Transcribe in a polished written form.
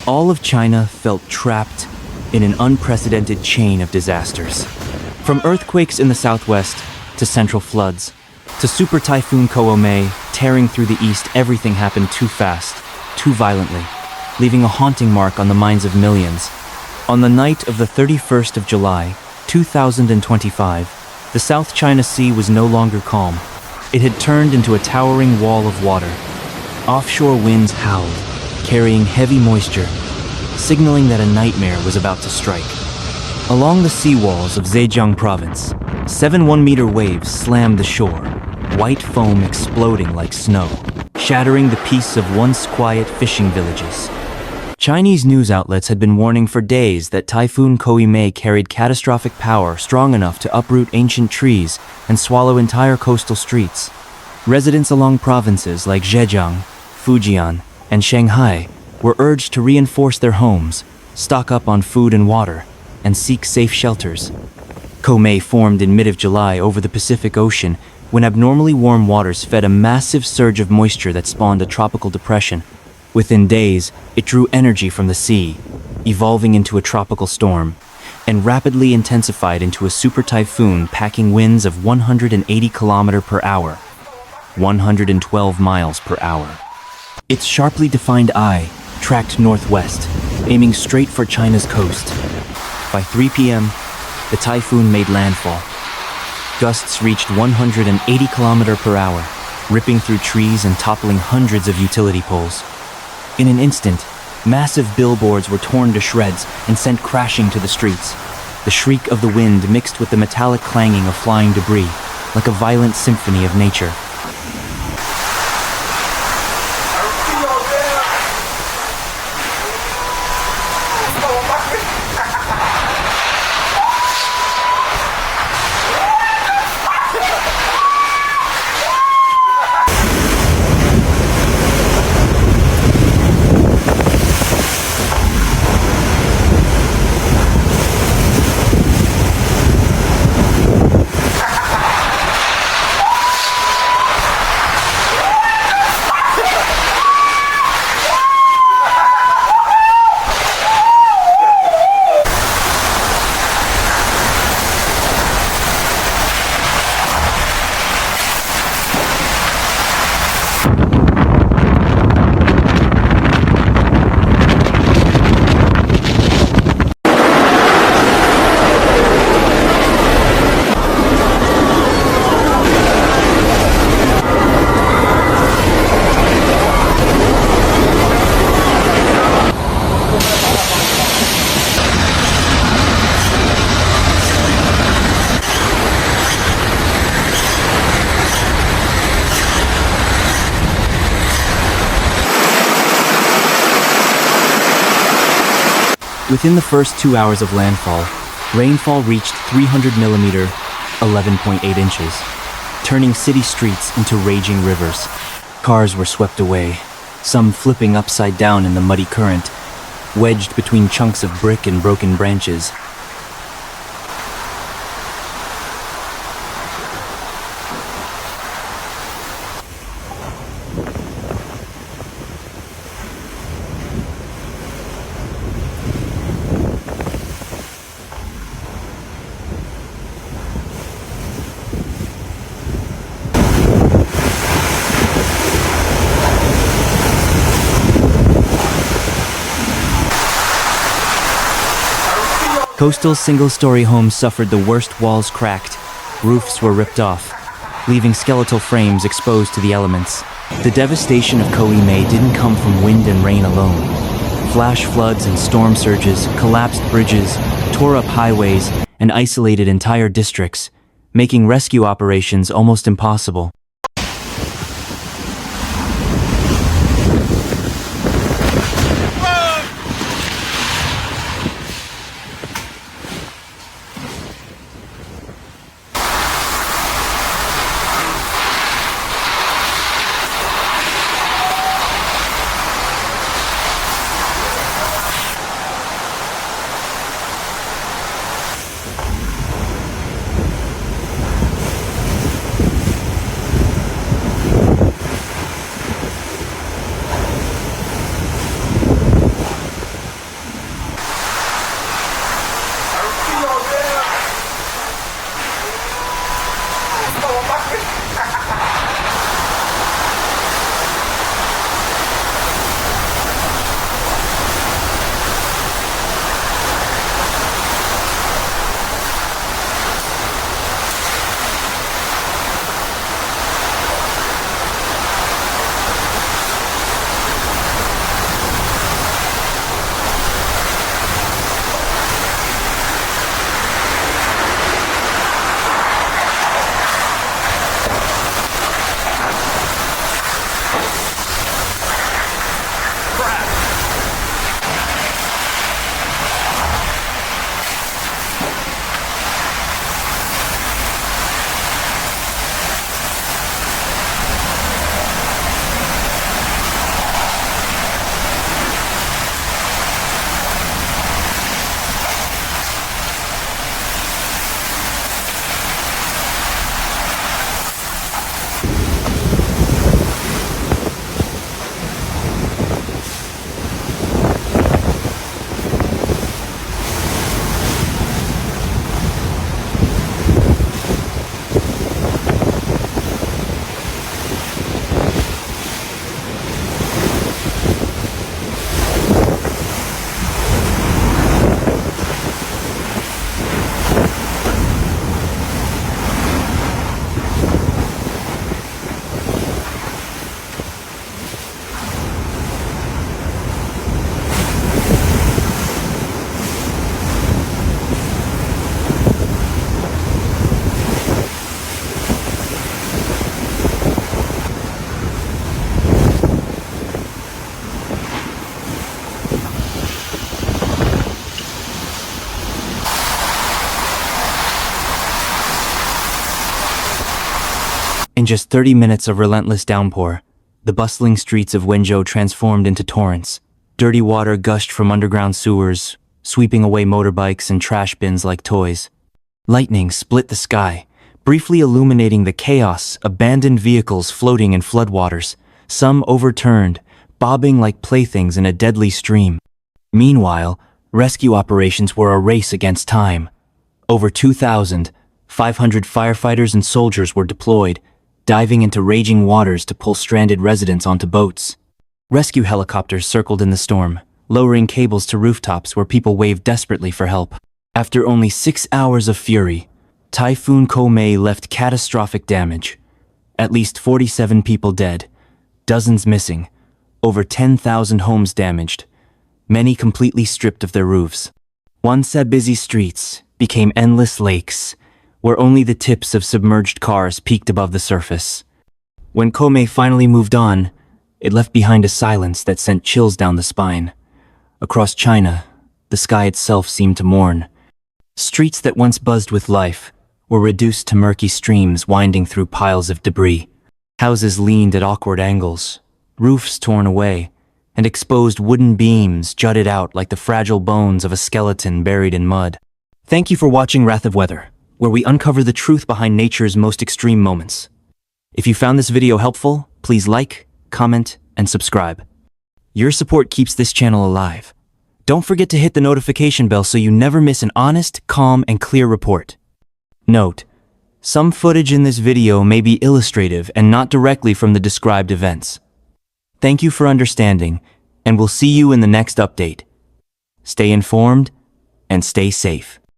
All of China felt trapped in an unprecedented chain of disasters. From earthquakes in the southwest to central floods, to Super Typhoon Koomei tearing through the east, everything happened too fast, too violently, leaving a haunting mark on the minds of millions. On the night of the 31st of July, 2025, the South China Sea was no longer calm. It had turned into a towering wall of water. Offshore winds howled, carrying heavy moisture, signaling that a nightmare was about to strike. Along the seawalls of Zhejiang province, 7 one-meter waves slammed the shore, white foam exploding like snow, shattering the peace of once quiet fishing villages. Chinese news outlets had been warning for days that Typhoon Koimei carried catastrophic power strong enough to uproot ancient trees and swallow entire coastal streets. Residents along provinces like Zhejiang, Fujian, and Shanghai were urged to reinforce their homes, stock up on food and water, and seek safe shelters. Koumei formed in mid-July over the Pacific Ocean when abnormally warm waters fed a massive surge of moisture that spawned a tropical depression. Within days, it drew energy from the sea, evolving into a tropical storm, and rapidly intensified into a super typhoon packing winds of 180 km per hour, 112 miles per hour. Its sharply defined eye tracked northwest, aiming straight for China's coast. By 3 p.m., the typhoon made landfall. Gusts reached 180 km per hour, ripping through trees and toppling hundreds of utility poles. In an instant, massive billboards were torn to shreds and sent crashing to the streets. The shriek of the wind mixed with the metallic clanging of flying debris, like a violent symphony of nature. Within the first 2 hours of landfall, rainfall reached 300 mm, 11.8 inches, turning city streets into raging rivers. Cars were swept away, some flipping upside down in the muddy current, wedged between chunks of brick and broken branches. Coastal single-story homes suffered the worst. Walls cracked, roofs were ripped off, leaving skeletal frames exposed to the elements. The devastation of Koimei didn't come from wind and rain alone. Flash floods and storm surges collapsed bridges, tore up highways, and isolated entire districts, making rescue operations almost impossible. In just 30 minutes of relentless downpour, the bustling streets of Wenzhou transformed into torrents. Dirty water gushed from underground sewers, sweeping away motorbikes and trash bins like toys. Lightning split the sky, briefly illuminating the chaos, abandoned vehicles floating in floodwaters, some overturned, bobbing like playthings in a deadly stream. Meanwhile, rescue operations were a race against time. Over 2,500 firefighters and soldiers were deployed, diving into raging waters to pull stranded residents onto boats. Rescue helicopters circled in the storm, lowering cables to rooftops where people waved desperately for help. After only 6 hours of fury, Typhoon Chongqing left catastrophic damage. At least 47 people dead, dozens missing, over 10,000 homes damaged, many completely stripped of their roofs. Once busy streets became endless lakes, where only the tips of submerged cars peeked above the surface. When Chongqing finally moved on, it left behind a silence that sent chills down the spine. Across China, the sky itself seemed to mourn. Streets that once buzzed with life were reduced to murky streams winding through piles of debris. Houses leaned at awkward angles, roofs torn away, and exposed wooden beams jutted out like the fragile bones of a skeleton buried in mud. Thank you for watching Wrath of Weather, where we uncover the truth behind nature's most extreme moments. If you found this video helpful, please like, comment, and subscribe. Your support keeps this channel alive. Don't forget to hit the notification bell so you never miss an honest, calm, and clear report. Note: some footage in this video may be illustrative and not directly from the described events. Thank you for understanding, and we'll see you in the next update. Stay informed and stay safe.